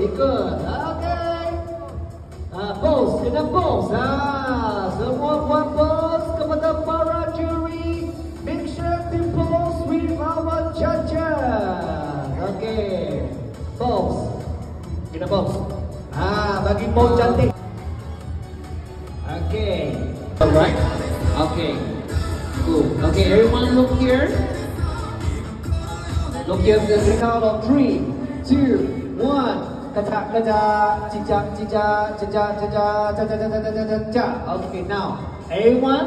ikut. Okay. Pose, kena pose. Semua buat pose kepada para juri. Make sure to pose with our judges. Okay. Pose. Kena pose. Bagi pose cantik. Okay. Alright. Okay. Good. Okay, everyone look here. Look here at the count of 3, 2, 1. Kejap, cicak. Okay, now everyone.